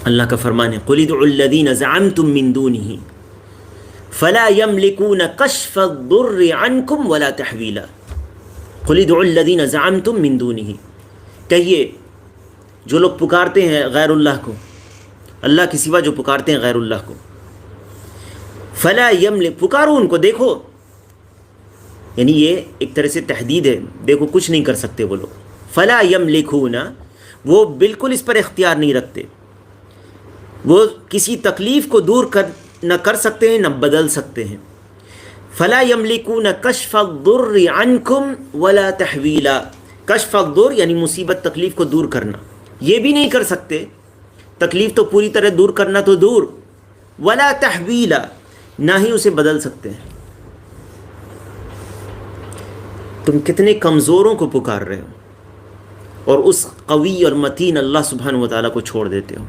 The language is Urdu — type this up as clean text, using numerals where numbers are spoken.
اللہ کا فرمان ہے قل ادعوا الذین زعمتم من دونہ فلا یملکون کشف الضر عنکم ولا تحویلا. قل ادعوا الذین زعمتم من دونہ، کہیے جو لوگ پکارتے ہیں غیر اللہ کو، اللہ کے سوا جو پکارتے ہیں غیر اللہ کو، فلا یملک، پکارو ان کو، دیکھو، یعنی یہ ایک طرح سے تحدید ہے، دیکھو کچھ نہیں کر سکتے وہ لوگ. فلا یملکون، وہ بالکل اس پر اختیار نہیں رکھتے، وہ کسی تکلیف کو دور نہ کر سکتے ہیں نہ بدل سکتے ہیں. فلا یملکون کشف الضر عنکم ولا تحویلا، کشف الضر یعنی مصیبت تکلیف کو دور کرنا، یہ بھی نہیں کر سکتے، تکلیف تو پوری طرح دور کرنا تو دور، ولا تحویلا، نہ ہی اسے بدل سکتے ہیں. تم کتنے کمزوروں کو پکار رہے ہو اور اس قوی اور متین اللہ سبحانہ و تعالیٰ کو چھوڑ دیتے ہو.